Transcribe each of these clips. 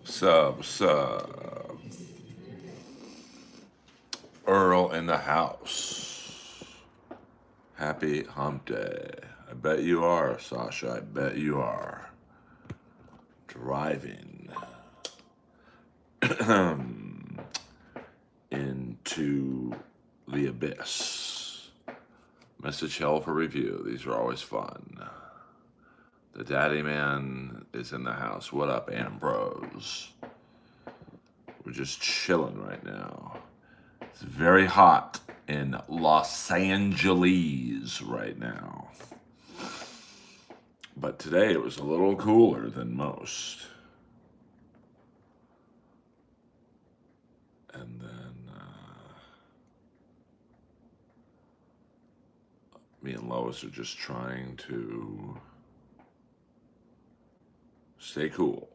What's up? Earl in the house. Happy hump day. I bet you are, Sasha. I bet you are. Driving into the abyss. Message hell for review. These are always fun. The daddy man is in the house. What up, Ambrose? We're just chilling right now. It's very hot in Los Angeles right now. But today it was a little cooler than most. And then me and Lois are just trying to stay cool.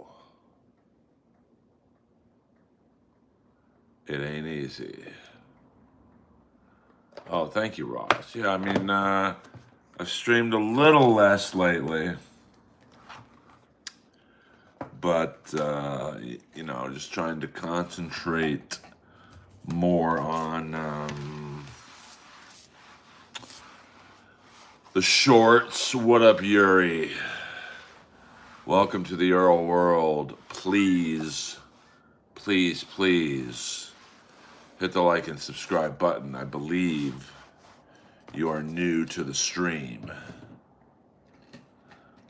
It ain't easy. Oh, thank you, Ross. Yeah, I mean, I've streamed a little less lately, but, just trying to concentrate more on the shorts. What up, Yuri? Welcome to the Earl world. Please, please, please hit the like and subscribe button. I believe you are new to the stream.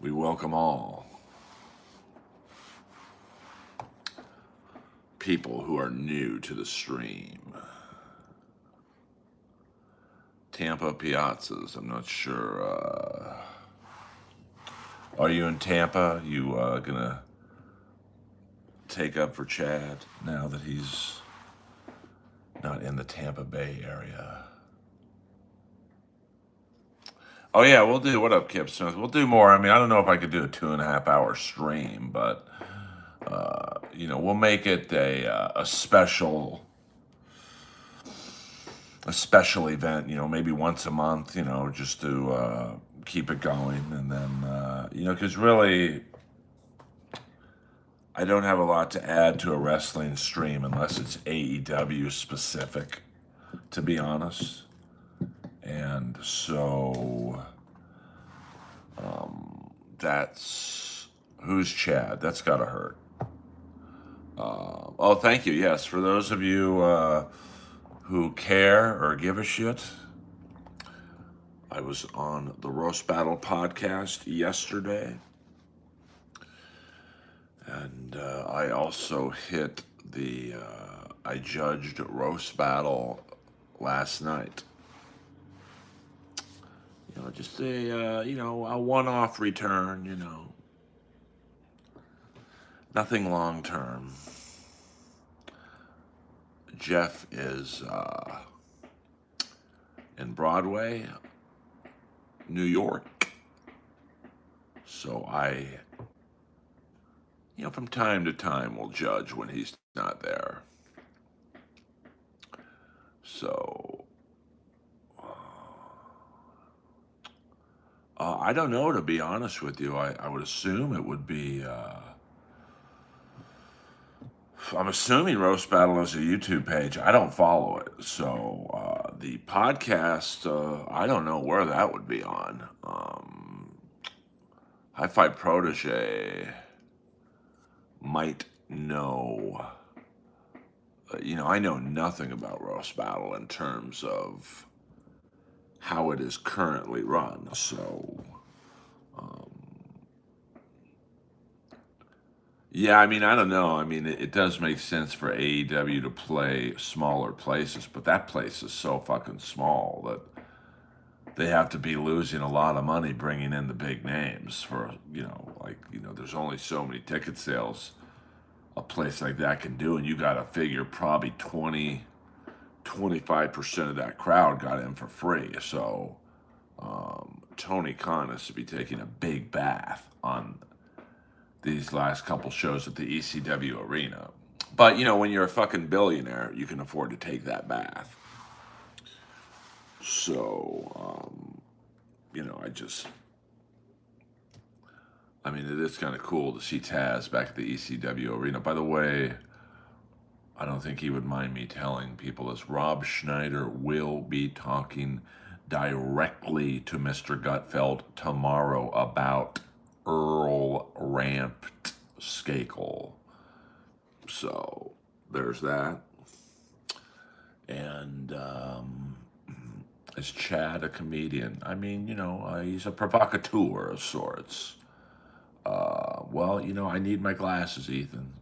We welcome all people who are new to the stream. Tampa Piazzas, I'm not sure. Are you in Tampa? You gonna take up for Chad now that he's not in the Tampa Bay area? Oh yeah, we'll do. What up, Kip Smith? We'll do more. I mean, I don't know if I could do a 2.5 hour stream, but we'll make it a special event. Maybe once a month. Just to keep it going, and then because really, I don't have a lot to add to a wrestling stream unless it's AEW specific, to be honest. And so that's who's Chad. That's gotta hurt. Oh, thank you. Yes, for those of you who care or give a shit, I was on the Roast Battle podcast yesterday, and I also hit I judged Roast Battle last night. Just a one-off return. Nothing long term. Jeff is in Broadway, New York. So I, from time to time, will judge when he's not there. So I don't know, to be honest with you. I would assume it would be. I'm assuming Roast Battle is a YouTube page. I don't follow it. So the podcast, I don't know where that would be on. Hi-Fi Protege might know. I know nothing about Roast Battle in terms of how it is currently run. So, yeah, I mean, I don't know. I mean, it does make sense for AEW to play smaller places, but that place is so fucking small that they have to be losing a lot of money bringing in the big names for, there's only so many ticket sales a place like that can do, and you got to figure probably 25% of that crowd got in for free. So Tony Khan has to be taking a big bath on these last couple shows at the ECW arena. But, when you're a fucking billionaire, you can afford to take that bath. So, I mean, it is kind of cool to see Taz back at the ECW arena. By the way, I don't think he would mind me telling people this. Rob Schneider will be talking directly to Mr. Gutfeld tomorrow about Earl Ramped Skakel. So there's that. And is Chad a comedian? I mean, he's a provocateur of sorts. Well, I need my glasses, Ethan.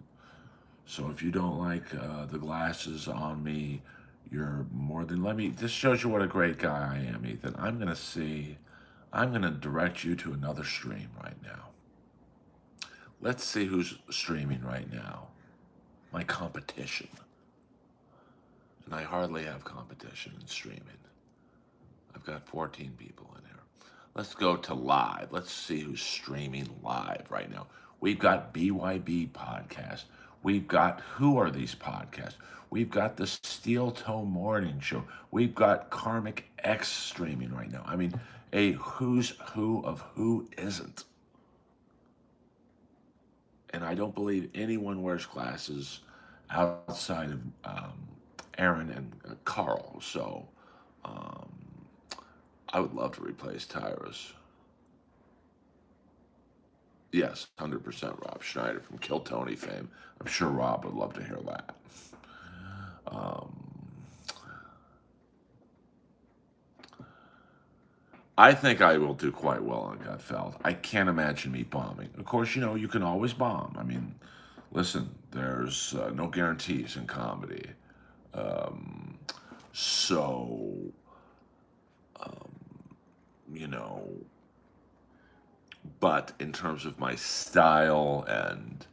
So if you don't like the glasses on me, you're more than let me. This shows you what a great guy I am, Ethan. I'm gonna direct you to another stream right now. Let's see who's streaming right now. My competition. And I hardly have competition in streaming. I've got 14 people in here. Let's go to live. Let's see who's streaming live right now. We've got BYB Podcast. We've got Who Are These Podcasts? We've got the Steel Toe Morning Show. We've got Karmic X streaming right now. I mean, a who's who of who isn't. And I don't believe anyone wears glasses outside of Aaron and Carl. So I would love to replace Tyrus. Yes, 100% Rob Schneider from Kill Tony fame. I'm sure Rob would love to hear that. I think I will do quite well on Gutfeld. I can't imagine me bombing. Of course, you can always bomb. I mean, listen, there's no guarantees in comedy. So, you know, but in terms of my style and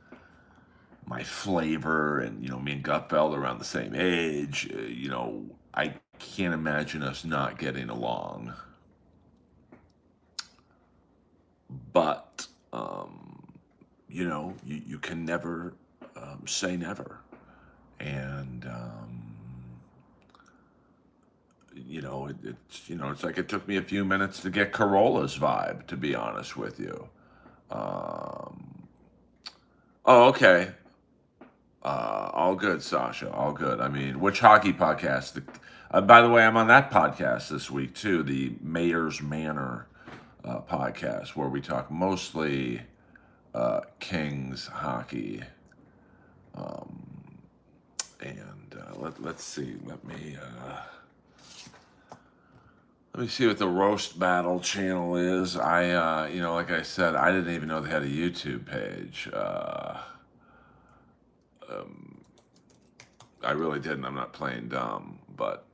my flavor, and me and Gutfeld are around the same age, I can't imagine us not getting along. But you can never say never, and it's like it took me a few minutes to get Corolla's vibe, to be honest with you. Oh, okay. All good, Sasha. All good. I mean, which hockey podcast? By the way, I'm on that podcast this week too, the Mayor's Manor podcast, where we talk mostly Kings hockey. And let's see. Let me see what the Roast Battle channel is. Like I said, I didn't even know they had a YouTube page. I really didn't. I'm not playing dumb, but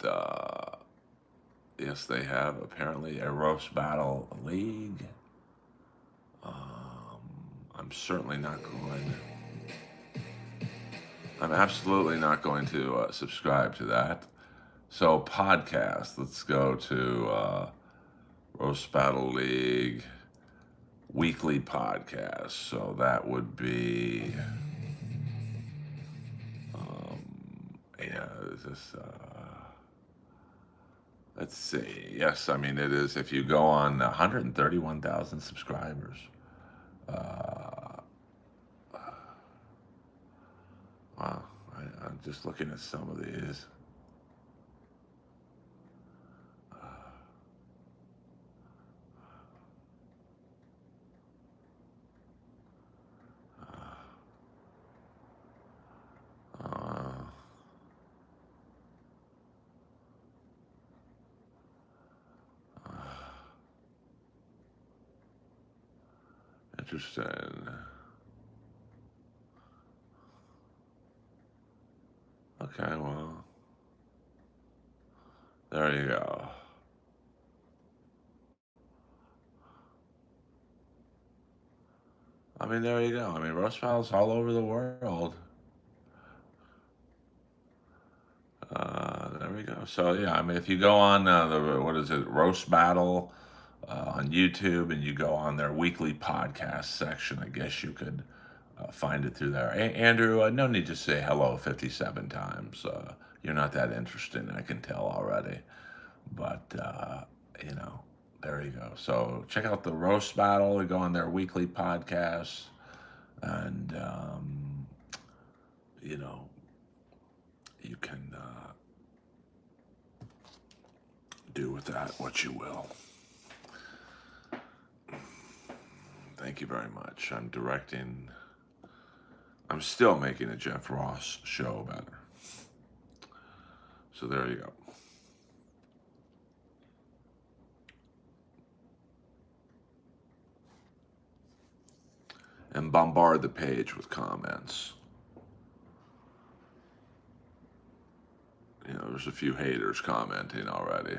yes, they have apparently a Roast Battle League. I'm certainly not going. I'm absolutely not going to subscribe to that. So podcast. Let's go to Roast Battle League weekly podcast. So that would be. Is this? Let's see. Yes, I mean it is. If you go on 131,000 subscribers. Wow, I'm just looking at some of these. Interesting. Okay, well, there you go. I mean, there you go. I mean, roast battles all over the world. There we go. So yeah, I mean, if you go on what is it, Roast Battle on YouTube, and you go on their weekly podcast section, I guess you could find it through there. Andrew, no need to say hello 57 times. You're not that interesting, I can tell already. But There you go. So check out the roast battle. They go on their weekly podcast, and you know you can do with that what you will. Thank you very much. I'm still making a Jeff Ross show better. So there you go. And bombard the page with comments. There's a few haters commenting already.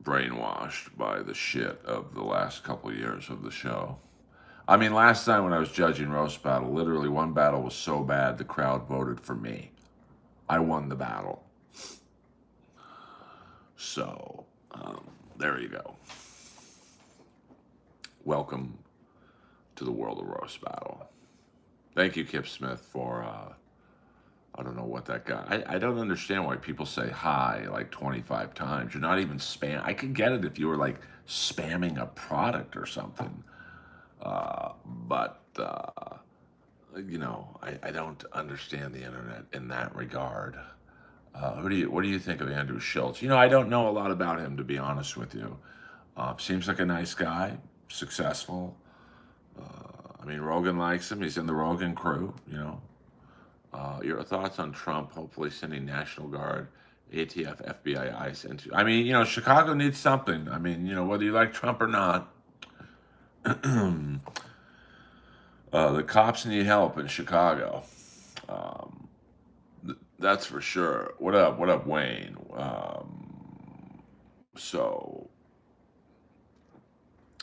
Brainwashed by the shit of the last couple of years of the show. I mean, last time when I was judging Roast Battle, literally one battle was so bad the crowd voted for me. I won the battle. So, there you go. Welcome to the world of Roast Battle. Thank you, Kip Smith, for, I don't know what that guy, I don't understand why people say hi like 25 times. You're not even spam. I could get it if you were like spamming a product or something. But I don't understand the internet in that regard. What do you think of Andrew Schultz? I don't know a lot about him, to be honest with you. Seems like a nice guy, successful. I mean, Rogan likes him. He's in the Rogan crew, Your thoughts on Trump hopefully sending National Guard, ATF, FBI, ICE into... I mean, Chicago needs something. I mean, whether you like Trump or not, the cops need help in Chicago. That's for sure. What up, Wayne? So,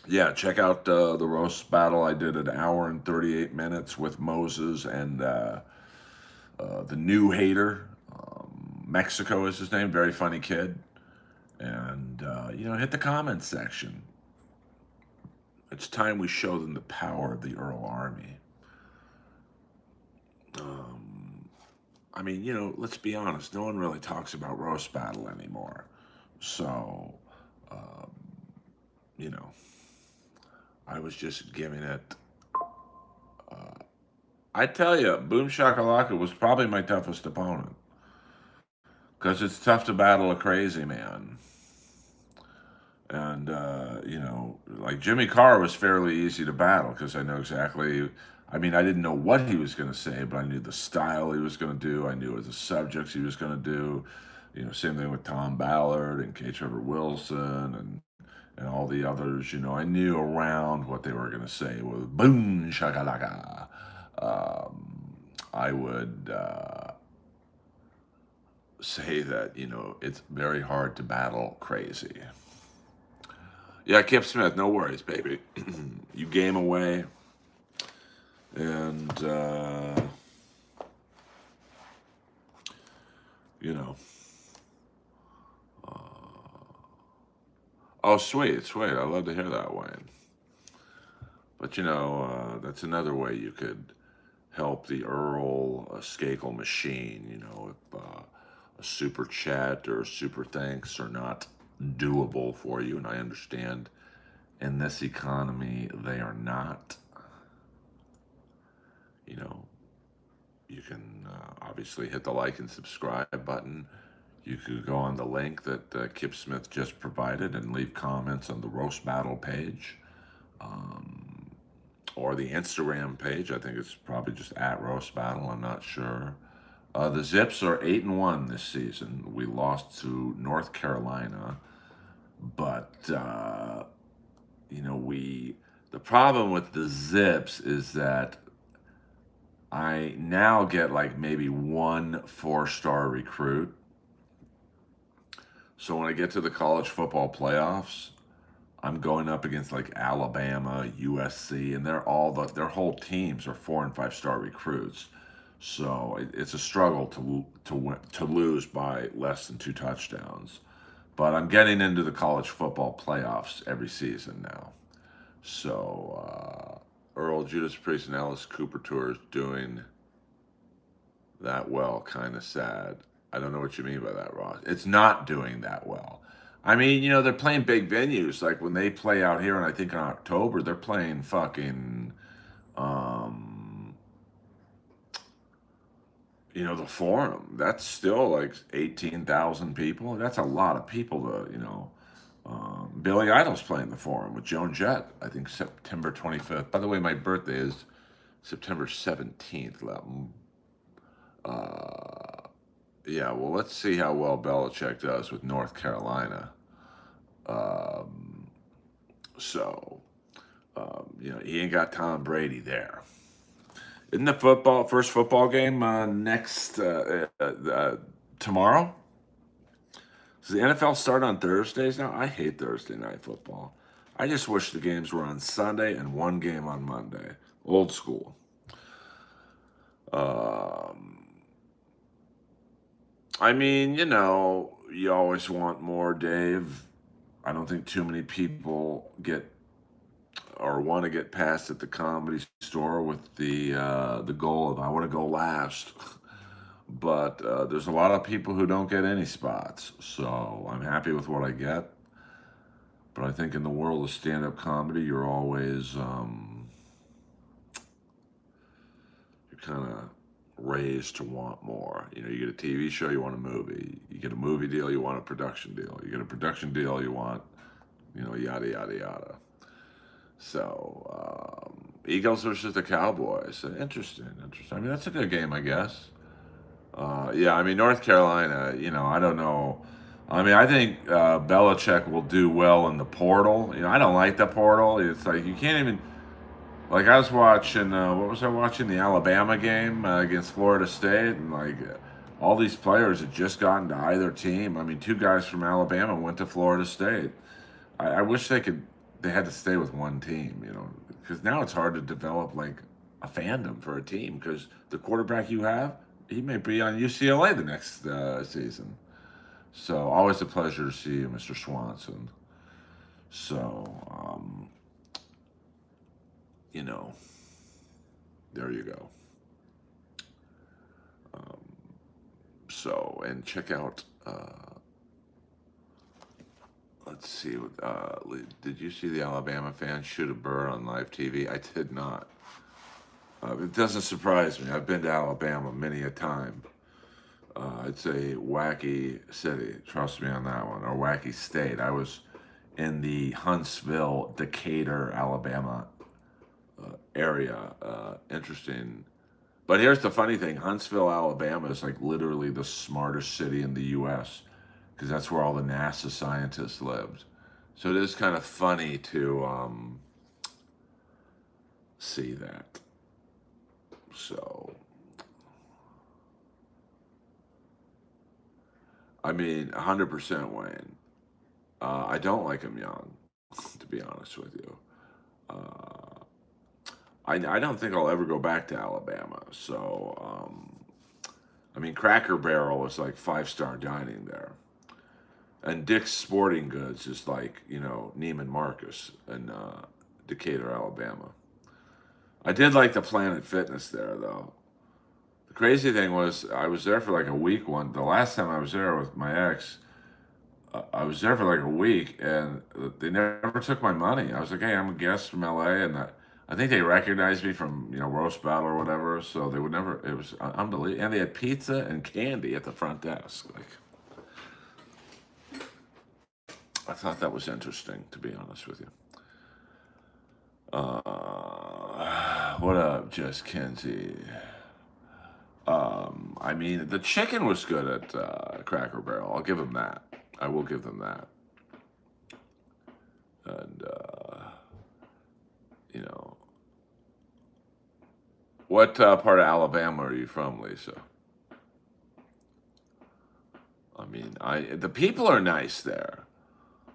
yeah, check out the roast battle. I did an hour and 38 minutes with Moses and the new hater. Mexico is his name. Very funny kid. And, hit the comments section. It's time we show them the power of the Earl Army. I mean, let's be honest. No one really talks about roast battle anymore. So, I was just giving it. I tell you, Boom Shakalaka was probably my toughest opponent. Because it's tough to battle a crazy man. And, like Jimmy Carr was fairly easy to battle because I know exactly. I mean, I didn't know what he was going to say, but I knew the style he was going to do. I knew the subjects he was going to do. Same thing with Tom Ballard and K. Trevor Wilson and all the others. I knew around what they were going to say with boom shakalaka. I would say that it's very hard to battle crazy. Yeah, Kip Smith, no worries, baby. You game away. And, oh, sweet. I love to hear that, Wayne. But, that's another way you could help the Earl Skakel machine, if a super chat or a super thanks are not doable for you, and I understand in this economy they are not. You can obviously hit the like and subscribe button. You could go on the link that Kip Smith just provided and leave comments on the Roast Battle page, or the Instagram page. I think it's probably just at Roast Battle. I'm not sure. The Zips are 8-1 this season. We lost to North Carolina, but the problem with the Zips is that I now get like maybe 1 4-star recruit. So when I get to the college football playoffs, I'm going up against like Alabama, USC, and their whole teams are 4 and 5-star recruits. So it's a struggle to lose by less than 2 touchdowns. But I'm getting into the college football playoffs every season now. So Earl, Judas Priest, and Alice Cooper tour is doing that well. Kind of sad. I don't know what you mean by that, Ross. It's not doing that well. I mean, they're playing big venues. Like when they play out here, and I think in October, they're playing fucking, um, the Forum. That's still like 18,000 people. That's a lot of people to. Billy Idol's playing the Forum with Joan Jett, I think September 25th. By the way, my birthday is September 17th. Uh, yeah, well, let's see how well Belichick does with North Carolina. Um, so, he ain't got Tom Brady there. Isn't the first football game next tomorrow? Does the NFL start on Thursdays now? I hate Thursday night football. I just wish the games were on Sunday and one game on Monday. Old school. Um, I mean, you always want more, Dave. I don't think too many people get or want to get past at the Comedy Store with the goal of I want to go last. But there's a lot of people who don't get any spots, so I'm happy with what I get. But I think in the world of stand-up comedy, you're kind of raised to want more. You get a TV show, you want a movie. You get a movie deal, you want a production deal. You get a production deal, you want, yada yada yada. So, Eagles versus the Cowboys. Interesting. I mean, that's a good game, I guess. Yeah, I mean, North Carolina, I don't know. I mean, I think Belichick will do well in the portal. I don't like the portal. It's like you can't even. Like I was watching, what was I watching? The Alabama game against Florida State, and like all these players had just gotten to either team. I mean, two guys from Alabama went to Florida State. I wish they had to stay with one team, because now it's hard to develop like a fandom for a team because the quarterback you have, he may be on UCLA the next season. So always a pleasure to see you, Mr. Swanson. So, you know, there you go. Um, and check out. Let's see. Did you see the Alabama fans shoot a bird on live TV? I did not. It doesn't surprise me. I've been to Alabama many a time. It's a wacky city. Trust me on that one. Or wacky state. I was in the Huntsville, Decatur, Alabama area. Interesting. But here's the funny thing: Huntsville, Alabama is like literally the smartest city in the U.S. because that's where all the NASA scientists lived. So it is kind of funny to see that. So, I mean, 100% Wayne. I don't like him young, to be honest with you. Uh, I don't think I'll ever go back to Alabama. So, I mean, Cracker Barrel is like five-star dining there. And Dick's Sporting Goods is like, Neiman Marcus in Decatur, Alabama. I did like the Planet Fitness there, though. The crazy thing was, I was there for like a week. The last time I was there with my ex, I was there for like a week, and they never took my money. I was like, "Hey, I'm a guest from LA," and I think they recognized me from Roast Battle or whatever. So they would never. It was unbelievable, and they had pizza and candy at the front desk. Like, I thought that was interesting, to be honest with you. What up, Jess Kenzie? I mean, the chicken was good at Cracker Barrel. I'll give them that. I will give them that. And you know, what part of Alabama are you from, Lisa? I mean, the people are nice there.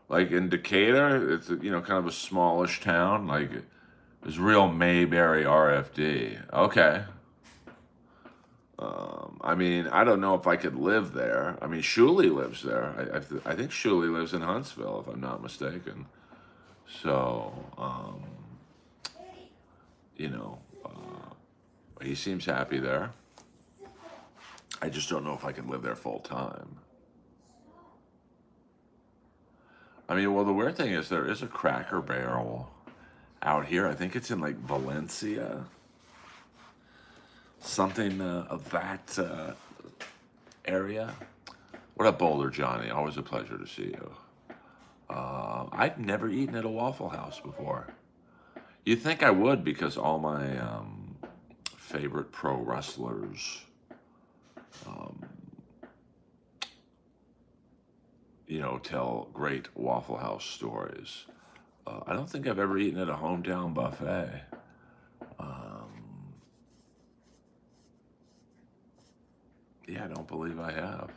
Like in Decatur, it's kind of a smallish town. Like there's real Mayberry RFD. Okay. I mean, I don't know if I could live there. I mean, Shuley lives there. I think Shuley lives in Huntsville, if I'm not mistaken. So, you know, he seems happy there. I just don't know if I could live there full time. I mean, well, the weird thing is there is a Cracker Barrel out here. I think it's in like Valencia, something of that area. What up, Boulder Johnny? Always a pleasure to see you. I've never eaten at a Waffle House before. You'd think I would because all my favorite pro wrestlers, um, tell great Waffle House stories. I don't think I've ever eaten at a hometown buffet. Um, yeah, I don't believe I have.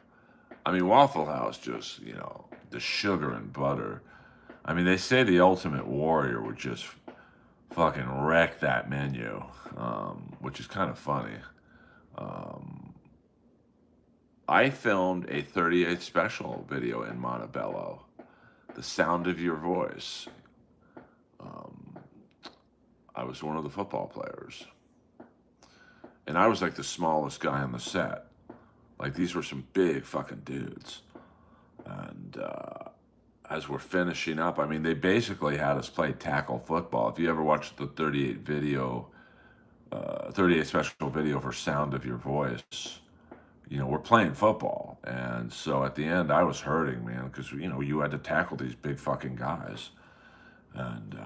I mean, Waffle House just, the sugar and butter. I mean, they say the Ultimate Warrior would just fucking wreck that menu, which is kind of funny. Um, I filmed a 38 special video in Montebello, The Sound of Your Voice. I was one of the football players. And I was like the smallest guy on the set. Like these were some big fucking dudes. And as we're finishing up, I mean, they basically had us play tackle football. If you ever watched the 38 special video for Sound of Your Voice, we're playing football. And so at the end, I was hurting, man, because, you had to tackle these big fucking guys. And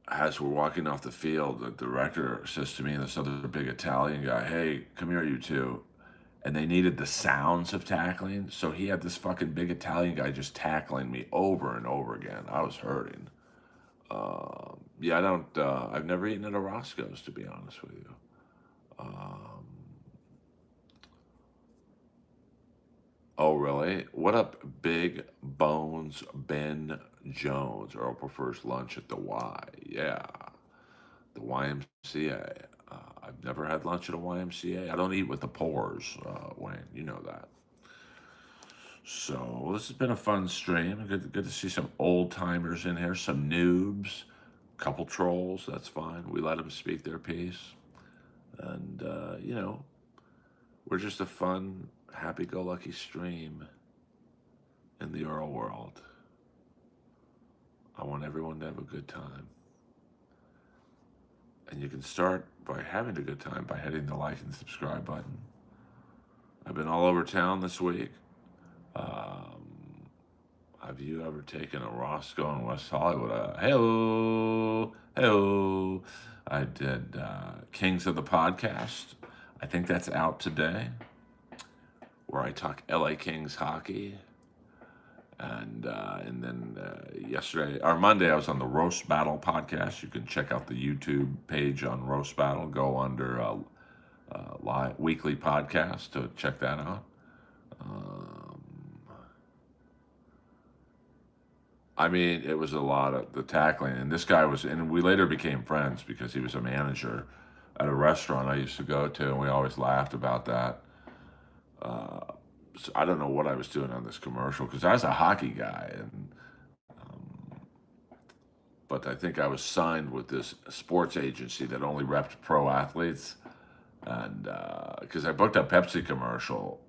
as we're walking off the field, the director says to me and this other big Italian guy, "Hey, come here, you two." And they needed the sounds of tackling. So he had this fucking big Italian guy just tackling me over and over again. I was hurting. Yeah, I've never eaten at a Roscoe's, to be honest with you. Um, oh, really? What up, Big Bones Ben Jones? Earl prefers lunch at the Y. Yeah, the YMCA. I've never had lunch at a YMCA. I don't eat with the pores, Wayne. You know that. So this has been a fun stream. Good to see some old timers in here, some noobs, couple trolls. That's fine. We let them speak their piece, and we're just a fun, happy-go-lucky stream in the Earl world. I want everyone to have a good time, and you can start by having a good time by hitting the like and subscribe button. I've been all over town this week. Have you ever taken a Roscoe in West Hollywood? Hello, hello. I did Kings of the Podcast. I think that's out today, where I talk LA Kings hockey. And then yesterday or Monday, I was on the Roast Battle podcast. You can check out the YouTube page on Roast Battle. Go under live weekly podcast to check that out. I mean, it was a lot of the tackling, and this guy and we later became friends because he was a manager at a restaurant I used to go to, and we always laughed about that. So I don't know what I was doing on this commercial because I was a hockey guy, but I think I was signed with this sports agency that only repped pro athletes, and because I booked a Pepsi commercial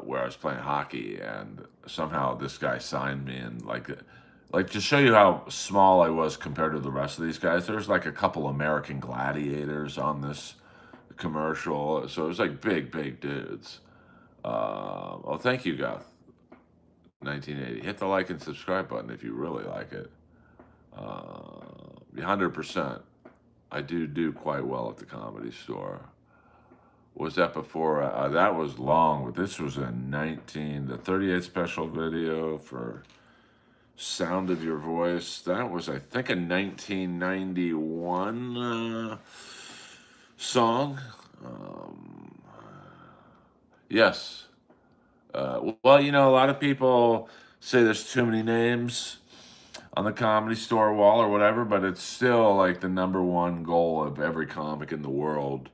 where I was playing hockey, and somehow this guy signed me, and like to show you how small I was compared to the rest of these guys. There's like a couple American Gladiators on this commercial, so it was like big dudes. Well, thank you, Goth. 1980. Hit the like and subscribe button if you really like it. 100%. I do quite well at the Comedy Store. Was that before? That was long, but this was the 38 special video for Sound of Your Voice. That was, I think, a 1991 song. Yes. Well, a lot of people say there's too many names on the Comedy Store wall or whatever, but it's still like the number one goal of every comic in the world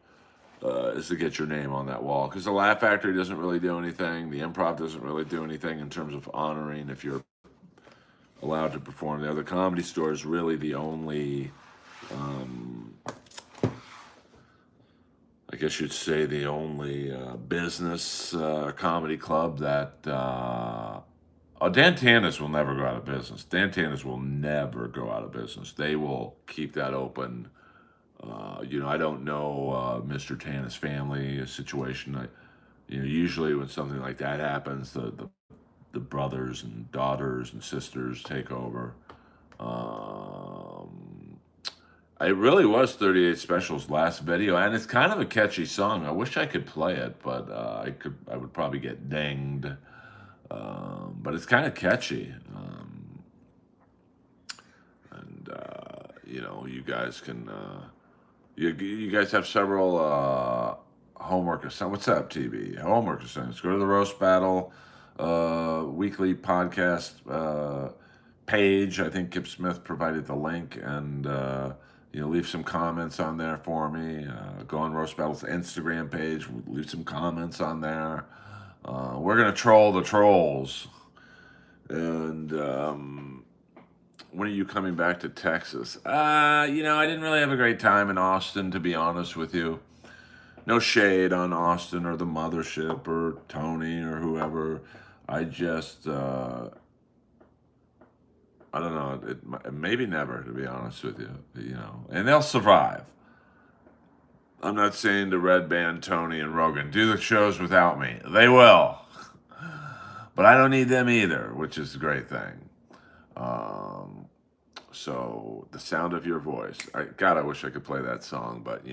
is to get your name on that wall. Because the Laugh Factory doesn't really do anything. The Improv doesn't really do anything in terms of honoring if you're allowed to perform there. The Comedy Store is really the only guess you'd say the only business comedy club that. Oh, Dan Tannis will never go out of business. Dan Tannis will never go out of business. They will keep that open. I don't know Mr. Tannis' family situation. Usually when something like that happens, the brothers and daughters and sisters take over. Um, it really was 38 Special's last video, and it's kind of a catchy song. I wish I could play it, but I would probably get dinged. But it's kind of catchy. And you guys can you guys have several homework assignments. What's up, TV? Homework assignments. Go to the roast battle weekly podcast page. I think Kip Smith provided the link, and leave some comments on there for me. Go on roast battle's Instagram page. Leave some comments on there. We're gonna troll the trolls. And when are you coming back to Texas? I didn't really have a great time in Austin, to be honest with you. No shade on Austin or the mothership or Tony or whoever. I just, I don't know. Maybe never, to be honest with you. And they'll survive. I'm not saying to Red Band, Tony, and Rogan, do the shows without me. They will. But I don't need them either, which is a great thing. So the sound of your voice. God, I wish I could play that song, but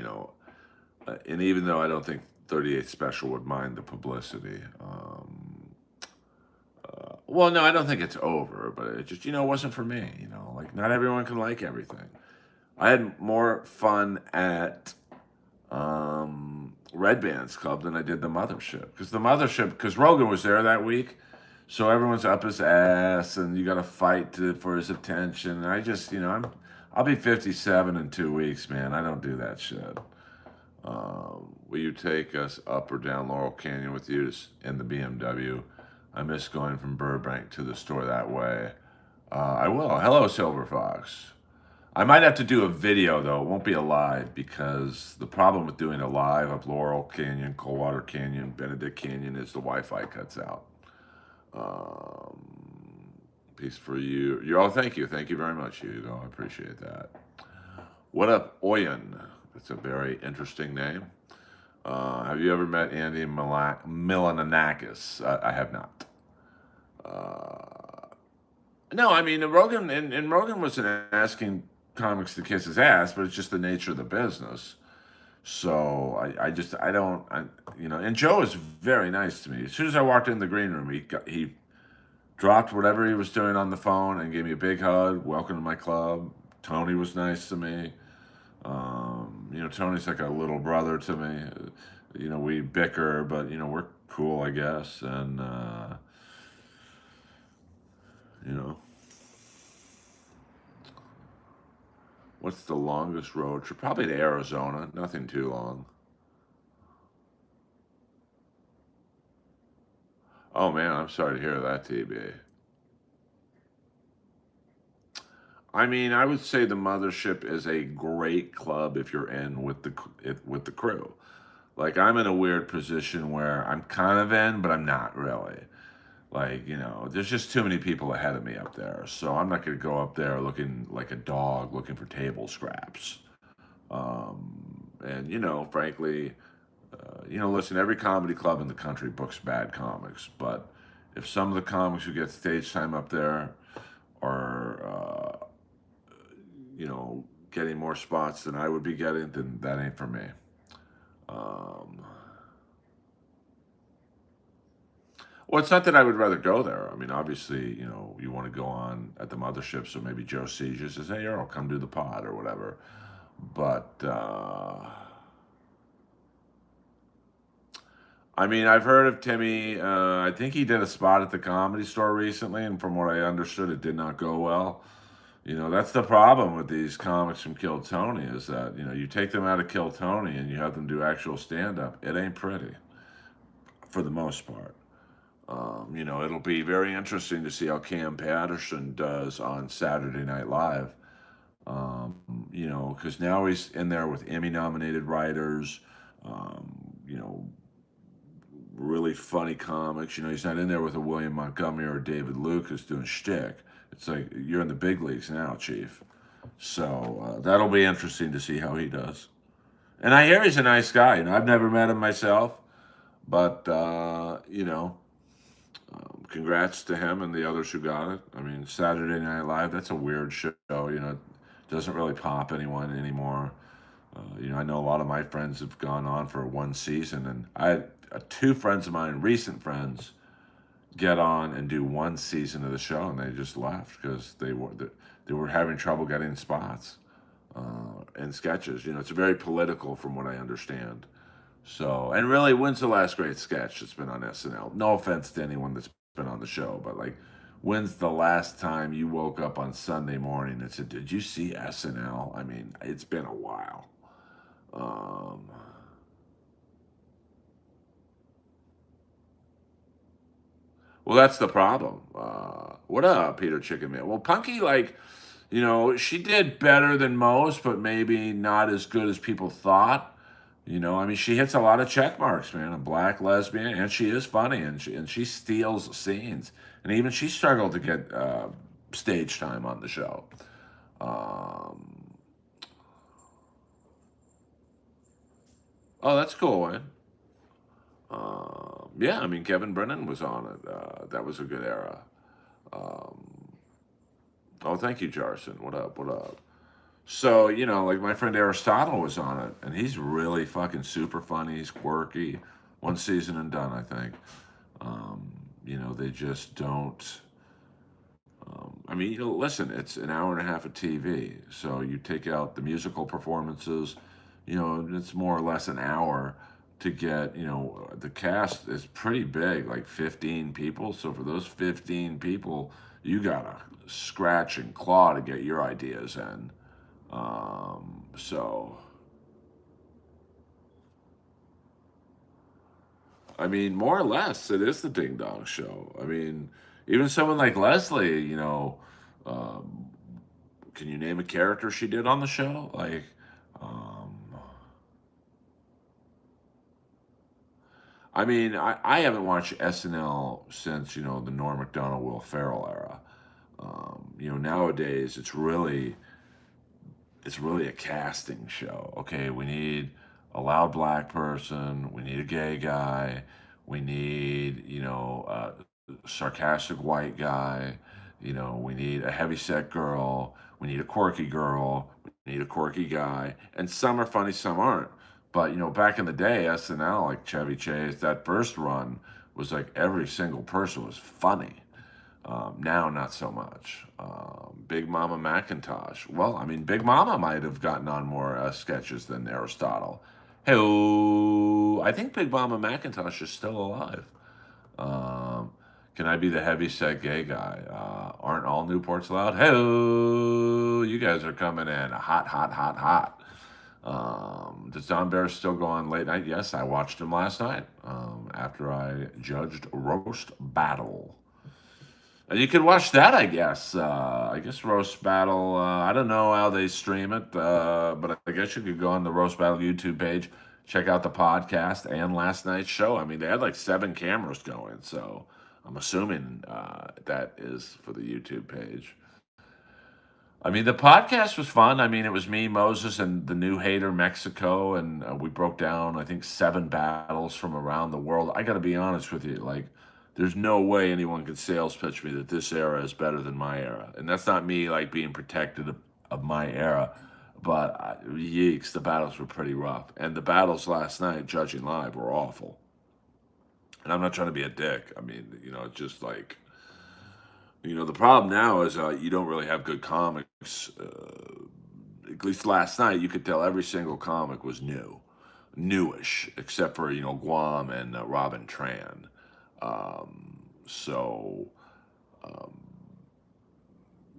and even though I don't think 38 Special would mind the publicity, well, no, I don't think it's over, but it just wasn't for me. Like not everyone can like everything. I had more fun at Red Band's Club than I did the Mothership, because Rogan was there that week. So everyone's up his ass, and you got to fight for his attention. And I just, I'll be 57 in 2 weeks, man. I don't do that shit. Will you take us up or down Laurel Canyon with you in the BMW? I miss going from Burbank to the store that way. I will. Hello, Silver Fox. I might have to do a video, though. It won't be a live, because the problem with doing a live up Laurel Canyon, Coldwater Canyon, Benedict Canyon is the Wi-Fi cuts out. Peace for you. Thank you. Thank you very much, Hugo. I appreciate that. What up, Oyen? That's a very interesting name. Have you ever met Andy Milanakis? I have not. No, I mean, Rogan, and Rogan wasn't asking comics to kiss his ass, but it's just the nature of the business. So and Joe is very nice to me. As soon as I walked in the green room, he dropped whatever he was doing on the phone and gave me a big hug. Welcome to my club. Tony was nice to me. Tony's like a little brother to me. We bicker, but we're cool, I guess. And what's the longest road trip? Probably to Arizona. Nothing too long. Oh man, I'm sorry to hear that, TB. I mean, I would say the Mothership is a great club if you're in with the crew. Like I'm in a weird position where I'm kind of in, but I'm not really. Like, there's just too many people ahead of me up there. So I'm not going to go up there looking like a dog looking for table scraps. And, frankly, listen, every comedy club in the country books bad comics. But if some of the comics who get stage time up there are, getting more spots than I would be getting, then that ain't for me. Well, it's not that I would rather go there. I mean, obviously, you want to go on at the Mothership, so maybe Joe sees you, says, "Hey, Earl, come do the pod," or whatever. But I mean, I've heard of Timmy. I think he did a spot at the Comedy Store recently, and from what I understood, it did not go well. That's the problem with these comics from Kill Tony, is that you take them out of Kill Tony and you have them do actual stand-up. It ain't pretty, for the most part. It'll be very interesting to see how Cam Patterson does on Saturday Night Live. Because now he's in there with Emmy-nominated writers, You know, really funny comics. You know, he's not in there with a William Montgomery or David Lucas doing shtick. It's like you're in the big leagues now, Chief. So that'll be interesting to see how he does. And I hear he's a nice guy. You know, I've never met him myself, but you know, congrats to him and the others who got it. I mean, Saturday Night Live, that's a weird show. You know, it doesn't really pop anyone anymore. You know, I know a lot of my friends have gone on for one season, and I had two friends of mine, recent friends, get on and do one season of the show, and they just left because they were having trouble getting spots and sketches. You know, it's very political, from what I understand. So, and really, when's the last great sketch that's been on SNL? No offense to anyone that's been on the show, but like, when's the last time you woke up on Sunday morning and said, "Did you see SNL?" I mean, it's been a while. Um, well, that's the problem. What up, Peter Chicken Man? Well, Punky, like, you know, she did better than most, but maybe not as good as people thought. You know, I mean, she hits a lot of check marks, man. A black lesbian, and she is funny, and she steals scenes, and even she struggled to get stage time on the show. Um, oh, that's cool, man. Yeah, I mean, Kevin Brennan was on it. That was a good era. Um, oh, thank you, Jarson. What up? What up? So, you know, like my friend Aristotle was on it, and he's really fucking super funny. He's quirky. One season and done, I think. Um, you know, they just don't. I mean, you know, listen, it's an hour and a half of TV. So you take out the musical performances, you know, it's more or less an hour to get, you know, the cast is pretty big, like 15 people. So for those 15 people, you got to scratch and claw to get your ideas in. So, I mean, more or less, it is the Ding Dong Show. I mean, even someone like Leslie, you know, um, can you name a character she did on the show? Like, um, I mean, I haven't watched SNL since, you know, the Norm Macdonald, Will Ferrell era. You know, nowadays it's really a casting show. Okay, we need a loud black person, we need a gay guy, we need, you know, a sarcastic white guy, you know, we need a heavyset girl, we need a quirky girl, we need a quirky guy, and some are funny, some aren't. But you know, back in the day, SNL, like Chevy Chase, that first run was like every single person was funny. Now, not so much. Big Mama McIntosh. Well, I mean, Big Mama might have gotten on more sketches than Aristotle. Hey, I think Big Mama McIntosh is still alive. Um, can I be the heavy set gay guy? Aren't all Newports allowed? Hey, you guys are coming in hot, hot, hot, hot. Does Don Bear still go on late night? Yes, I watched him last night after I judged Roast Battle. And you can watch that, I guess. I guess Roast Battle. I don't know how they stream it, but I guess you could go on the Roast Battle YouTube page, check out the podcast and last night's show. I mean, they had like 7 cameras going, so I'm assuming that is for the YouTube page. I mean, the podcast was fun. I mean, it was me, Moses, and the new hater, Mexico, and we broke down, I think, 7 battles from around the world. I got to be honest with you, like, there's no way anyone could sales pitch me that this era is better than my era, and that's not me like being protected of my era, but yeeks, the battles were pretty rough, and the battles last night, judging live, were awful. And I'm not trying to be a dick. I mean, you know, it's just like you know, the problem now is you don't really have good comics. At least last night, you could tell every single comic was newish, except for you know Guam and Robin Tran. So um,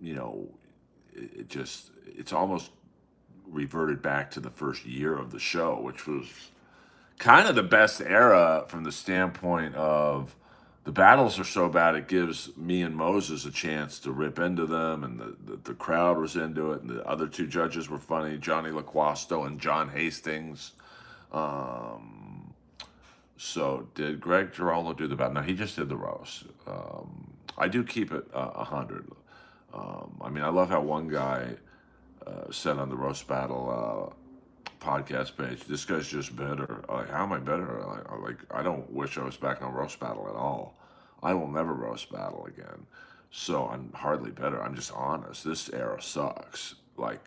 you know, it just it's almost reverted back to the first year of the show, which was kind of the best era from the standpoint of the battles are so bad it gives me and Moses a chance to rip into them, and the crowd was into it, and the other two judges were funny, Johnny LaQuasto and John Hastings. So did Greg Giraldo do the battle? No, he just did the roast. I do keep it 100. I mean, I love how one guy said on the roast battle podcast page, "This guy's just better." Like, how am I better? I don't wish I was back on roast battle at all. I will never roast battle again. So I'm hardly better. I'm just honest. This era sucks. Like,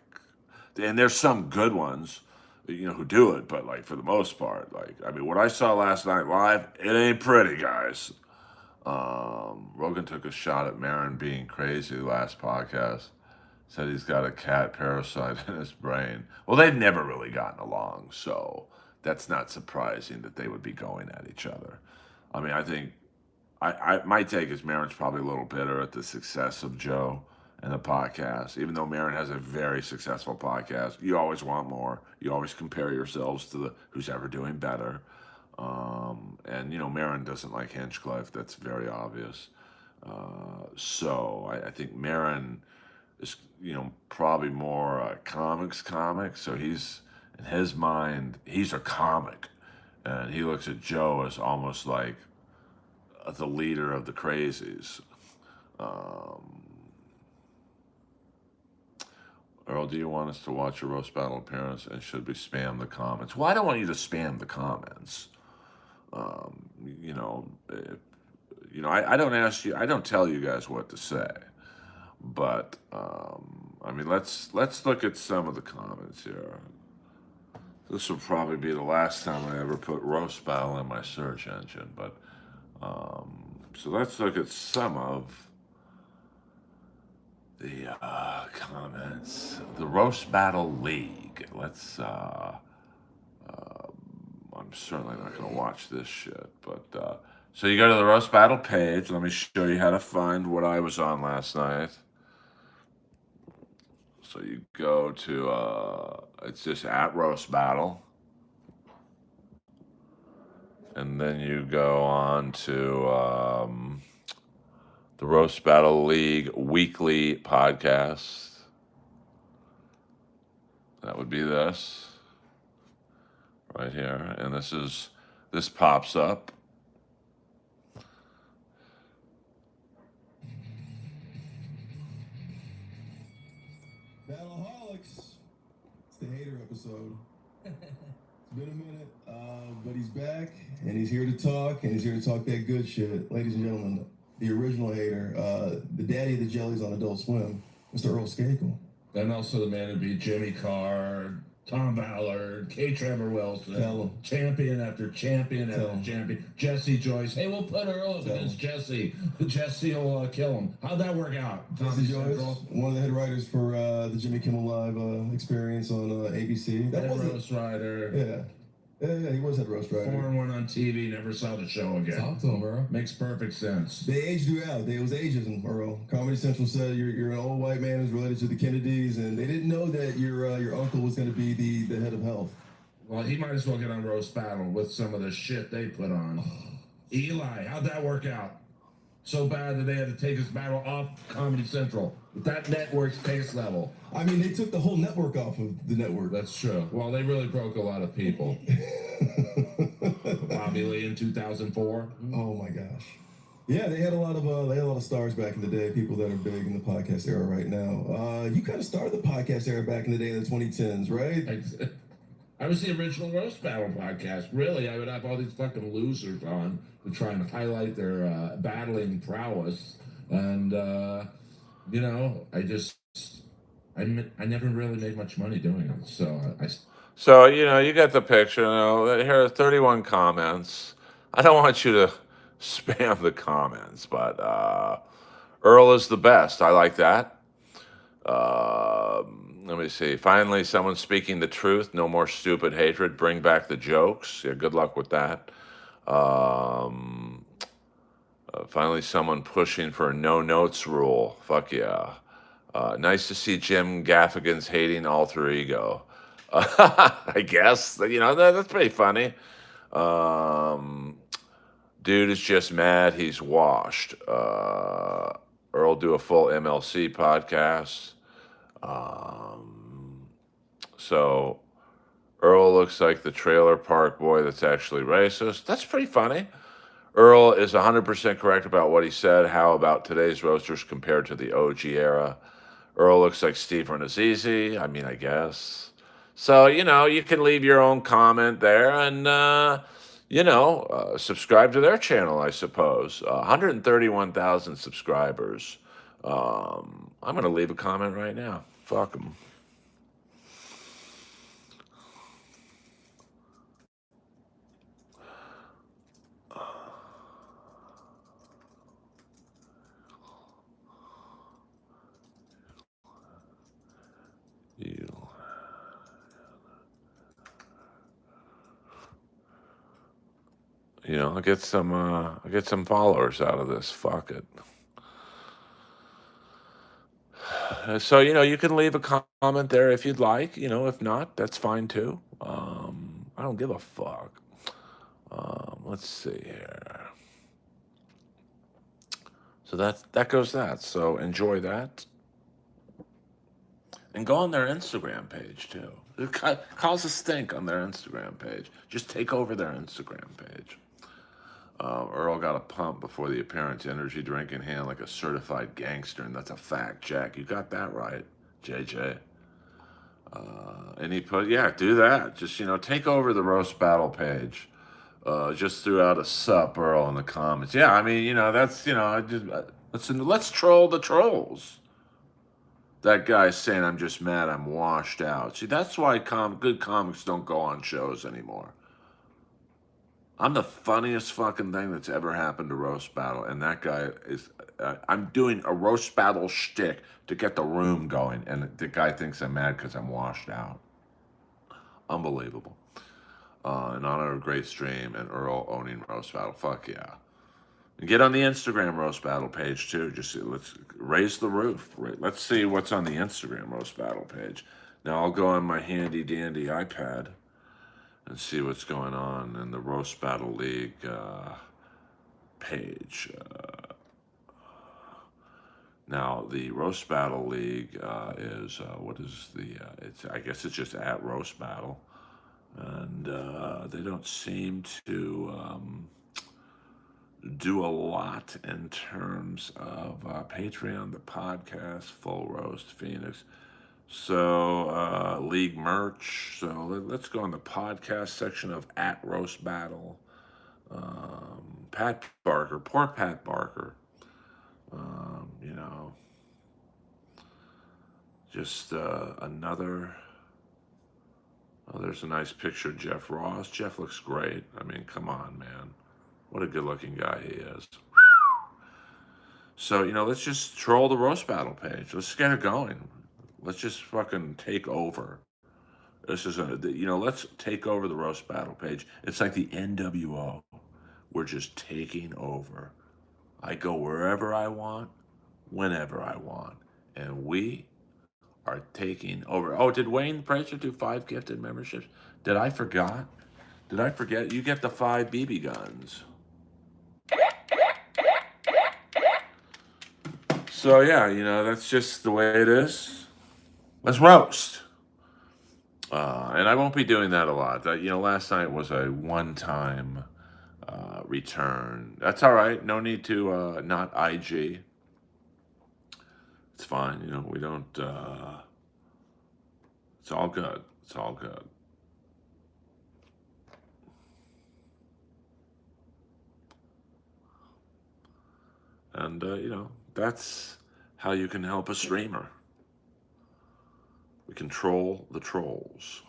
and there's some good ones, who do it, but like for the most part, like, I mean, what I saw last night live, it ain't pretty, guys. Rogan took a shot at Marin being crazy last podcast. Said he's got a cat parasite in his brain. Well, they've never really gotten along, so that's not surprising that they would be going at each other. I mean, I think my take is Marin's probably a little bitter at the success of Joe and the podcast. Even though Marin has a very successful podcast, you always want more. You always compare yourselves to who's ever doing better. And Marin doesn't like Hinchcliffe. That's very obvious. So I think Marin is probably more comics. So he's, in his mind, he's a comic, and he looks at Joe as almost like the leader of the crazies. Earl, do you want us to watch a roast battle appearance, and should we spam the comments? Well, I don't want you to spam the comments. You know, if, I don't ask you, I don't tell you guys what to say, but I mean, let's look at some of the comments here. This will probably be the last time I ever put roast battle in my search engine, but so let's look at some of the comments. The Roast Battle League. Let's. I'm certainly not going to watch this shit, but so you go to the Roast Battle page. Let me show you how to find what I was on last night. So you go to it's just at Roast Battle, and then you go on to the Roast Battle League weekly podcast. That would be this right here, and this pops up. Battleholics. It's the hater episode. It's been a minute, but he's back, and he's here to talk, and he's here to talk that good shit. Ladies and gentlemen, the original hater, the daddy of the jellies on Adult Swim, Mr. Earl Skakel. And also the man who beat Jimmy Carr, Tom Ballard, K. Trevor Wilson, champion after champion after champion, Jesse Joyce. Hey, we'll put Earl against Jesse. Jesse will kill him. How'd that work out? Jesse Joyce, one of the head writers for the Jimmy Kimmel Live experience on ABC. That was Roast Rider. Yeah. Yeah, he was head roast writer. 4-1 on TV, never saw the show again. Talk to him, Earl. Makes perfect sense. They aged you out. It was ageism, Earl. Comedy Central said you're an old white man who's related to the Kennedys, and they didn't know that your uncle was going to be the head of health. Well, he might as well get on Roast Battle with some of the shit they put on. Eli, how'd that work out? So bad that they had to take his battle off Comedy Central with that network's pace level. I mean, they took the whole network off of the network. That's true. Well, they really broke a lot of people. Bobby Lee in 2004. Oh my gosh. Yeah, they had a lot of stars back in the day. People that are big in the podcast era right now. You kind of started the podcast era back in the day in the 2010s, right? I was the original Roast Battle podcast. Really, I would have all these fucking losers on to try and highlight their battling prowess. And, I never really made much money doing it. So, you get the picture. Here are 31 comments. I don't want you to spam the comments, but Earl is the best. I like that. Let me see. Finally, someone speaking the truth. No more stupid hatred. Bring back the jokes. Yeah, good luck with that. Finally, someone pushing for a no notes rule. Fuck yeah. Nice to see Jim Gaffigan's hating alter ego. I guess that's pretty funny. Dude is just mad he's washed. Earl do a full MLC podcast. So Earl looks like the trailer park boy that's actually racist. That's pretty funny. Earl is 100% correct about what he said. How about today's roasters compared to the OG era? Earl looks like Stephen Azizi. I mean, I guess. So, you can leave your own comment there and, subscribe to their channel, I suppose. 131,000 subscribers. I'm going to leave a comment right now. Fuck them. I'll get some followers out of this. Fuck it. So, you can leave a comment there if you'd like. If not, that's fine too. I don't give a fuck. Let's see here. So that goes that. So enjoy that. And go on their Instagram page too. It cause a stink on their Instagram page. Just take over their Instagram page. Earl got a pump before the appearance, energy drink in hand like a certified gangster, and that's a fact, Jack. You got that right, JJ. And he put, do that. Just, take over the roast battle page. Just threw out a sup, Earl, in the comments. Yeah, I mean, that's, let's troll the trolls. That guy's saying, I'm just mad, I'm washed out. See, that's why good comics don't go on shows anymore. I'm the funniest fucking thing that's ever happened to Roast Battle, and that guy is, I'm doing a Roast Battle shtick to get the room going, and the guy thinks I'm mad because I'm washed out. Unbelievable. In honor of great stream and Earl owning Roast Battle, fuck yeah. And get on the Instagram Roast Battle page too. Just let's raise the roof. Let's see what's on the Instagram Roast Battle page. Now I'll go on my handy dandy iPad and see what's going on in the Roast Battle League page. Now the Roast Battle League is what is the? I guess it's just at Roast Battle, and they don't seem to do a lot in terms of Patreon, the podcast, Full Roast Phoenix. So, league merch. So let's go on the podcast section of at Roast Battle. Pat Barker, poor Pat Barker. Just another. Oh, there's a nice picture of Jeff Ross. Jeff looks great. I mean, come on, man. What a good-looking guy he is. So, let's just troll the Roast Battle page. Let's get it going. Let's just fucking take over. This is let's take over the Roast Battle page. It's like the NWO. We're just taking over. I go wherever I want, whenever I want. And we are taking over. Oh, did Wayne Pricer do 5 gifted memberships? Did I forget? You get the 5 BB guns. So, that's just the way it is. Let's roast. And I won't be doing that a lot. Last night was a one-time return. That's all right. No need to not IG. It's fine. We don't... it's all good. It's all good. And, that's how you can help a streamer. We control the trolls.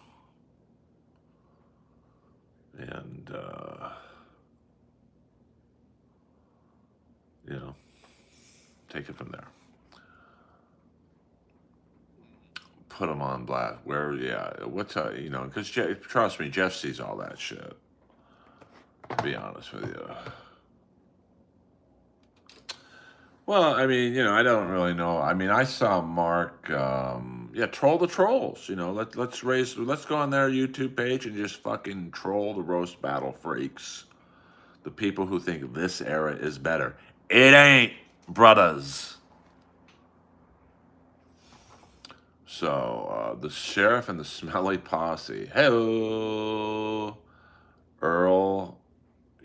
And, take it from there. Put them on blast. Because trust me, Jeff sees all that shit. To be honest with you. Well, I mean, I don't really know. I mean, I saw Mark, troll the trolls. Let's go on their YouTube page and just fucking troll the Roast Battle freaks. The people who think this era is better. It ain't, brothers. So So, the sheriff and the smelly posse. Hello, Earl,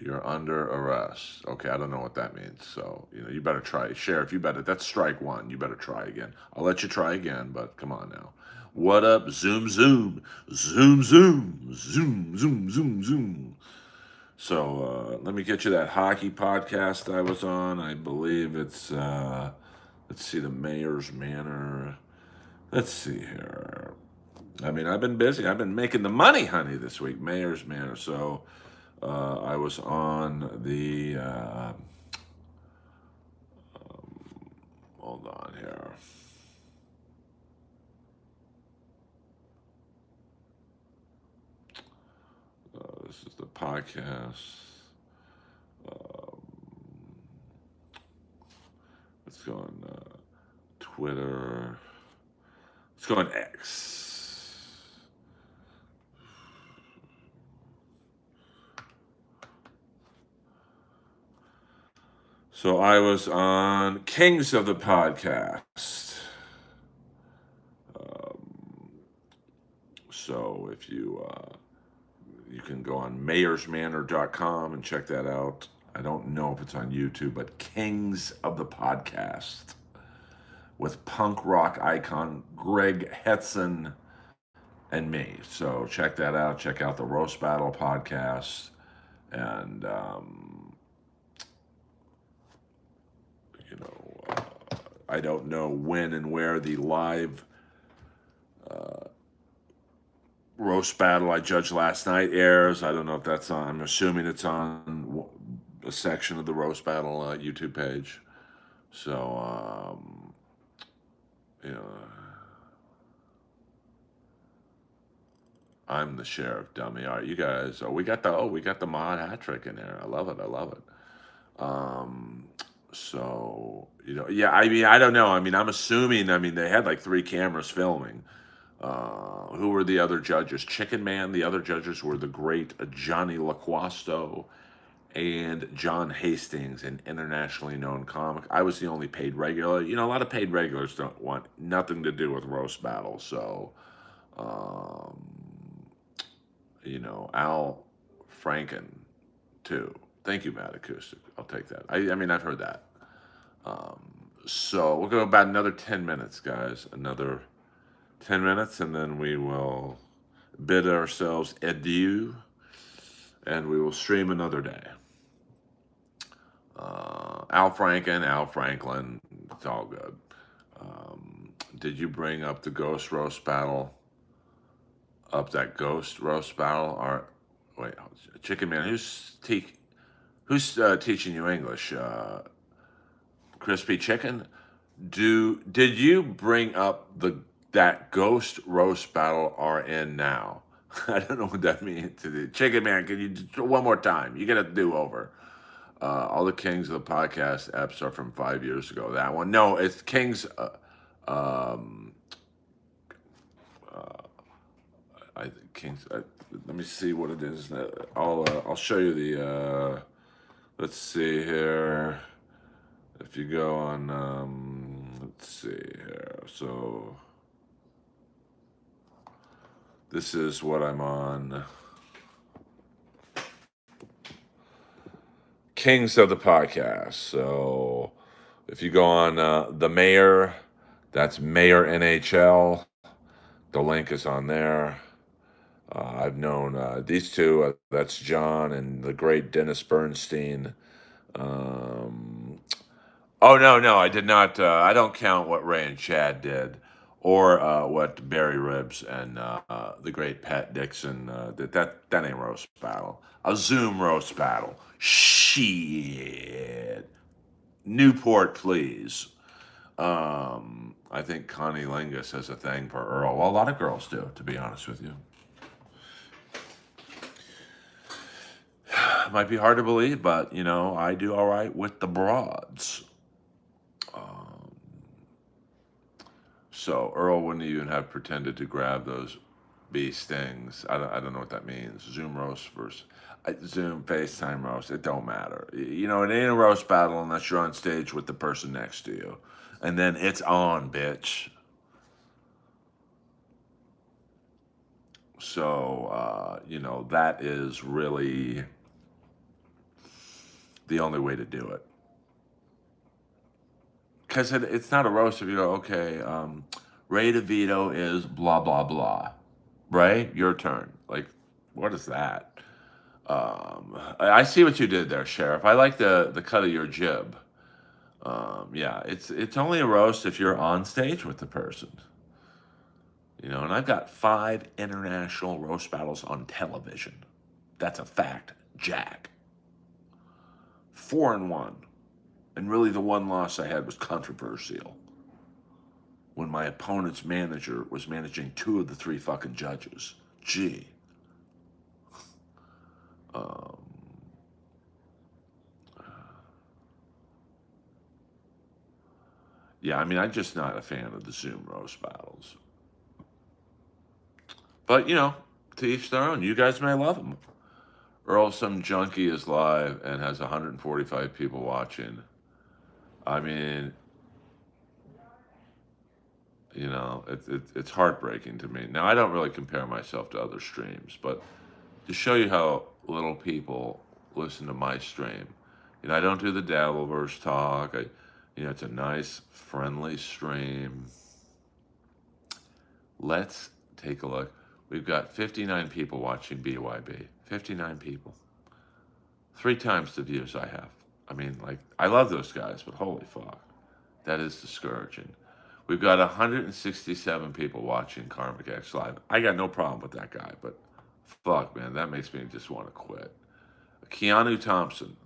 you're under arrest. Okay, I don't know what that means. So, you better try. Sheriff, that's strike one. You better try again. I'll let you try again, but come on now. What up? Zoom, zoom, zoom, zoom, zoom, zoom, zoom, zoom. So, let me get you that hockey podcast I was on. I believe it's, let's see, the Mayor's Manor. Let's see here. I mean, I've been busy. I've been making the money, honey, this week. Mayor's Manor. So I was on the. Hold on here. This is the podcast. Let's go on Twitter. Let's go on X. So I was on Kings of the Podcast. So if you can go on mayorsmanor.com and check that out. I don't know if it's on YouTube, but Kings of the Podcast with punk rock icon Greg Hetson and me. So check that out. Check out the Roast Battle podcast. And, I don't know when and where the live roast battle I judged last night airs. I don't know if that's on. I'm assuming it's on a section of the roast battle YouTube page. So, I'm the sheriff, dummy. All right, you guys. We got the mod hat trick in there. I love it. So, yeah, I mean, I don't know. I mean, I'm assuming, they had like 3 cameras filming. Who were the other judges? Chicken Man. The other judges were the great Johnny LaQuasto and John Hastings, an internationally known comic. I was the only paid regular. A lot of paid regulars don't want nothing to do with roast battles. So, Al Franken, too. Thank you, Matt Acoustic. I'll take that. I mean, I've heard that. So we'll go about another 10 minutes, guys. Another 10 minutes, and then we will bid ourselves adieu, and we will stream another day. Al Franklin, it's all good. Did you bring up the Ghost Roast Battle? Up that Ghost Roast Battle? Or wait, Chicken Man, who's teaching you English? Crispy Chicken? Did you bring up that Ghost Roast Battle RN now? I don't know what that means. Chicken Man, can you do one more time? You get a do-over. All the Kings of the Podcast apps are from 5 years ago. That one. No, it's Kings. I think Kings. Let me see what it is. I'll show you the. Let's see here. If you go on, let's see here. So this is what I'm on. Kings of the Podcast. So if you go on the Mayor, that's Mayor NHL. The link is on there. I've known these two. That's John and the great Dennis Bernstein. Oh, no, I did not. I don't count what Ray and Chad did, or what Barry Ribs and the great Pat Dixon did. That ain't roast battle. A Zoom roast battle. Shit. Newport, please. I think Connie Lingus has a thing for Earl. Well, a lot of girls do, to be honest with you. Might be hard to believe, but, I do all right with the broads. So Earl wouldn't even have pretended to grab those bee stings. I don't know what that means. Zoom roast versus Zoom FaceTime roast. It don't matter. It ain't a roast battle unless you're on stage with the person next to you. And then it's on, bitch. So, that is really the only way to do it. Because it's not a roast if you go, okay, Ray DeVito is blah, blah, blah. Right? Your turn. Like, what is that? I see what you did there, Sheriff. I like the cut of your jib. Yeah, it's only a roast if you're on stage with the person. And I've got 5 international roast battles on television. That's a fact, Jack. 4-1. And really the one loss I had was controversial. When my opponent's manager was managing 2 of the 3 fucking judges. Gee. Yeah, I mean, I'm just not a fan of the Zoom roast battles. But, to each their own. You guys may love them. Earl, some junkie is live and has 145 people watching. I mean, it's heartbreaking to me. Now, I don't really compare myself to other streams, but to show you how little people listen to my stream, I don't do the Dabbleverse talk. It's a nice, friendly stream. Let's take a look. We've got 59 people watching BYB. 59 people. 3 times the views I have. I mean, I love those guys, but holy fuck. That is discouraging. We've got 167 people watching Karmic X Live. I got no problem with that guy, but fuck, man, that makes me just want to quit. Keanu Thompson,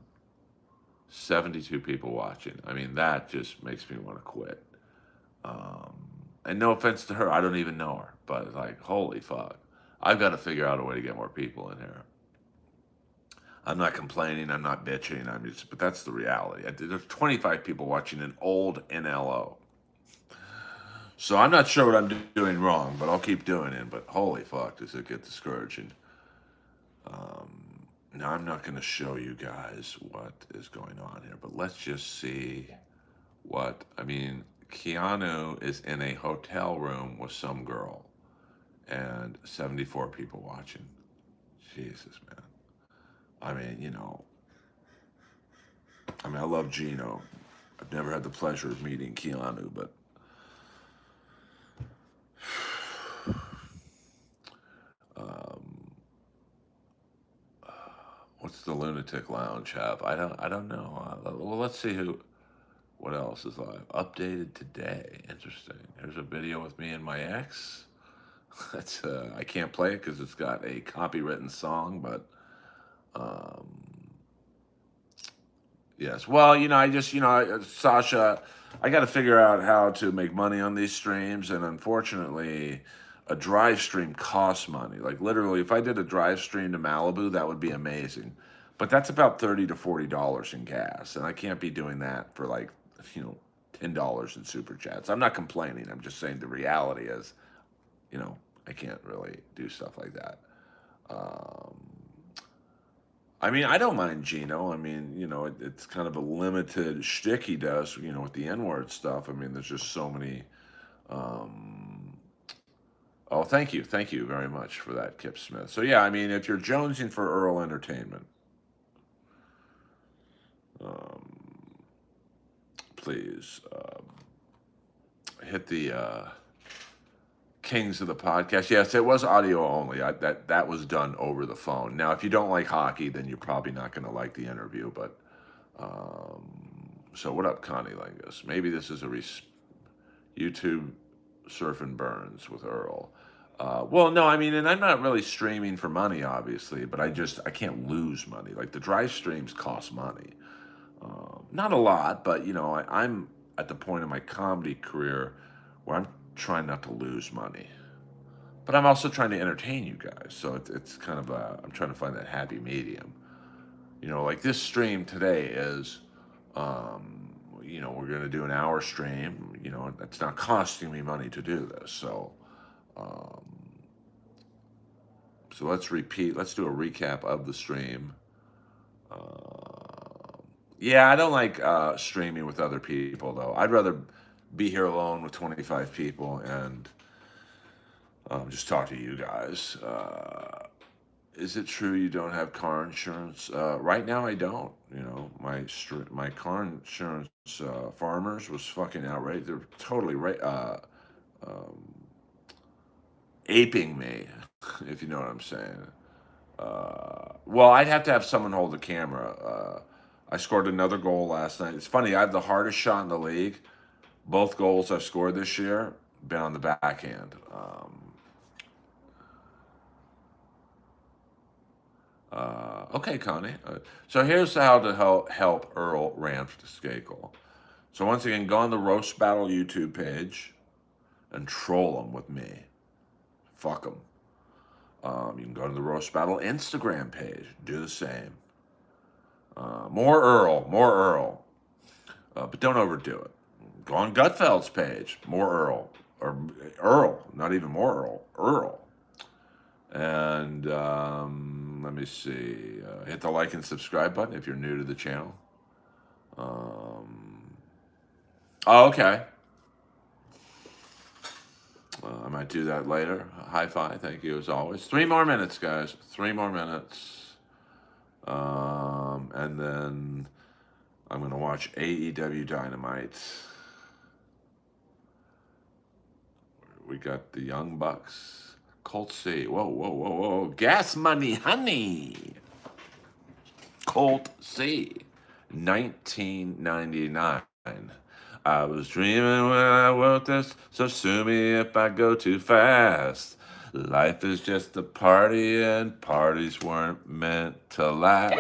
72 people watching. I mean, that just makes me want to quit. And no offense to her, I don't even know her, but holy fuck. I've got to figure out a way to get more people in here. I'm not complaining, I'm not bitching, but that's the reality. There's 25 people watching an old NLO. So I'm not sure what I'm doing wrong, but I'll keep doing it. But holy fuck, does it get discouraging. Now, I'm not going to show you guys what is going on here, but let's just see Keanu is in a hotel room with some girl and 74 people watching. Jesus, man. I love Gino. I've never had the pleasure of meeting Keanu, but what's the Lunatic Lounge have? I don't know. Well, let's see what else is live. Updated today. Interesting. There's a video with me and my ex. That's I can't play it because it's got a copywritten song, but yes. Well, Sasha, I got to figure out how to make money on these streams, and unfortunately, a drive stream costs money. Literally, if I did a drive stream to Malibu, that would be amazing. But that's about $30 to $40 in gas, and I can't be doing that for $10 in super chats. I'm not complaining. I'm just saying the reality is, I can't really do stuff like that. I don't mind Gino. It's kind of a limited shtick he does, with the N-word stuff. There's just so many. Oh, thank you very much for that, Kip Smith. So yeah, if you're jonesing for Earl Entertainment, please hit the Kings of the Podcast. Yes, it was audio only. That was done over the phone. Now, if you don't like hockey, then you're probably not going to like the interview. But so what up, Connie Lingus? Maybe this is a YouTube Surf and Burns with Earl. Well, no, and I'm not really streaming for money, obviously, but I can't lose money. The drive streams cost money. Not a lot, but, I'm at the point in my comedy career where I'm trying not to lose money. But I'm also trying to entertain you guys, so it's kind of I'm trying to find that happy medium. This stream today is, we're going to do an hour stream. It's not costing me money to do this, so let's do a recap of the stream. Yeah, I don't like streaming with other people, though. I'd rather be here alone with 25 people and Just talk to you guys. Is it true you don't have car insurance? Right now, I don't. You know, my car insurance farmers was fucking outrageous. They're totally um, aping me, if you know what I'm saying. Well, I'd have to have someone hold the camera. I scored another goal last night. It's funny. I have the hardest shot in the league. Both goals I've scored this year been on the backhand. Okay, Connie. So here's how to help Earl Skakel. So once again, go on the Roast Battle YouTube page and troll them with me. Fuck them. You can go to the Roast Battle Instagram page. Do the same. More Earl, more Earl. But don't overdo it. Go on Gutfeld's page. More Earl. Or Earl, not even more Earl. Earl. And let me see. Hit the like and subscribe button if you're new to the channel. Oh, okay. I might do that later. High five. Thank you as always. 3 more minutes, guys. 3 more minutes. And then I'm going to watch AEW Dynamite. We got the Young Bucks. Colt C. Whoa, whoa, whoa, whoa. Gas Money Honey. Colt C. 1999. I was dreaming when I wrote this, so sue me if I go too fast. Life is just a party, and parties weren't meant to last.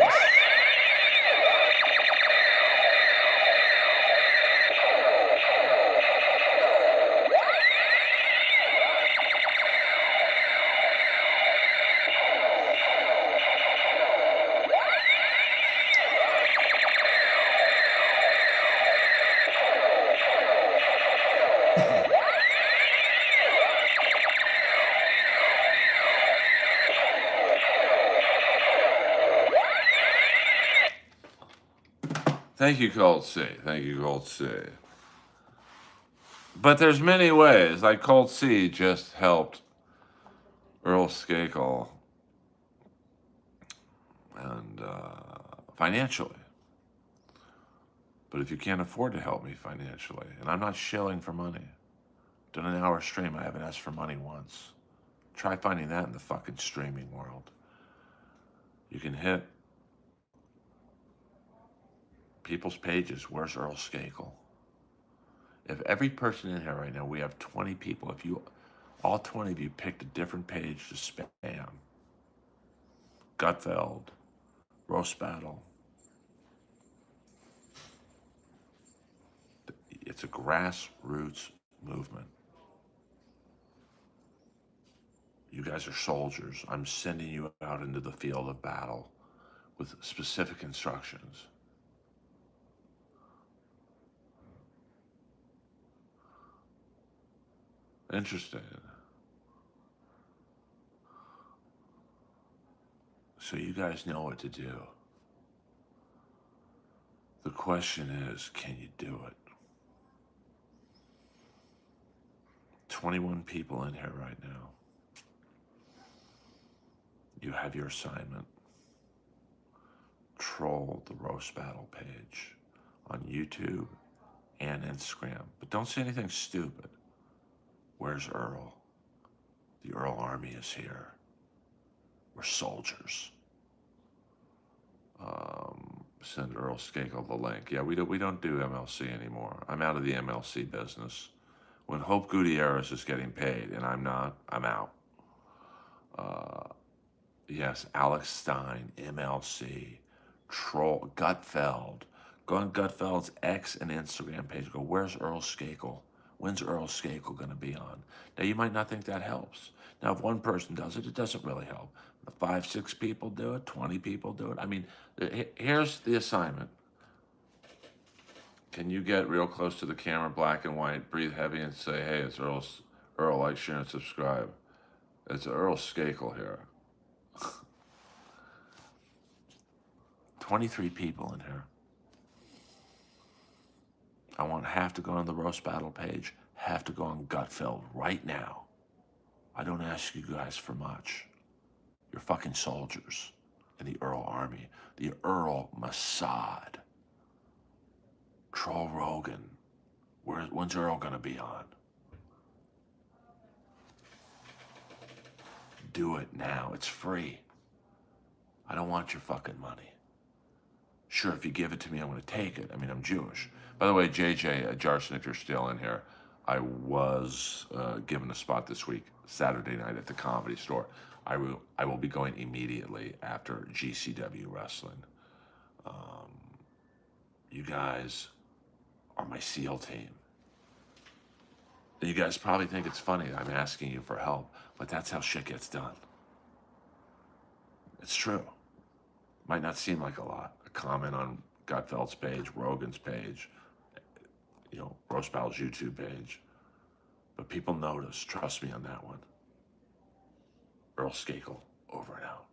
Thank you, Colt C. Thank you, Colt C. But there's many ways. Like Colt C just helped Earl Skakel and financially. But if you can't afford to help me financially, and I'm not shilling for money, done an hour stream, I haven't asked for money once. Try finding that in the fucking streaming world. You can hit people's pages. Where's Earl Skakel? If every person in here right now, we have 20 people. If you, all 20 of you picked a different page to spam, Gutfeld, Roast Battle. It's a grassroots movement. You guys are soldiers. I'm sending you out into the field of battle with specific instructions. Interesting. So you guys know what to do. The question is, can you do it? 21 people in here right now. You have your assignment. Troll the Roast Battle page on YouTube and Instagram. But don't say anything stupid. Where's Earl? The Earl Army is here. We're soldiers. Send Earl Skakel the link. Yeah, we don't do MLC anymore. I'm out of the MLC business. When Hope Gutierrez is getting paid and I'm not, I'm out. Yes, Alex Stein, MLC, Troll, Gutfeld. Go on Gutfeld's X and Instagram page. Go, where's Earl Skakel? When's Earl Skakel going to be on? Now, you might not think that helps. Now, if one person does it, it doesn't really help. If 5, 6 people do it, 20 people do it. I mean, here's the assignment. Can you get real close to the camera, black and white, breathe heavy, and say, hey, it's Earl, like, share, and subscribe. It's Earl Skakel here. 23 people in here. I want half to go on the Roast Battle page, half to go on Gutfeld right now. I don't ask you guys for much. You're fucking soldiers in the Earl Army, the Earl Mossad. Troll Rogan. When's Earl gonna be on? Do it now. It's free. I don't want your fucking money. Sure, if you give it to me, I'm gonna take it. I mean, I'm Jewish. By the way, JJ Jarson, if you're still in here, I was given a spot this week, Saturday night at the Comedy Store. I will be going immediately after GCW Wrestling. You guys are my SEAL team. You guys probably think it's funny that I'm asking you for help, but that's how shit gets done. It's true. Might not seem like a lot. A comment on Gutfeld's page, Rogan's page, Roast Battle's YouTube page. But people notice. Trust me on that one. Earl Skakel, over and out.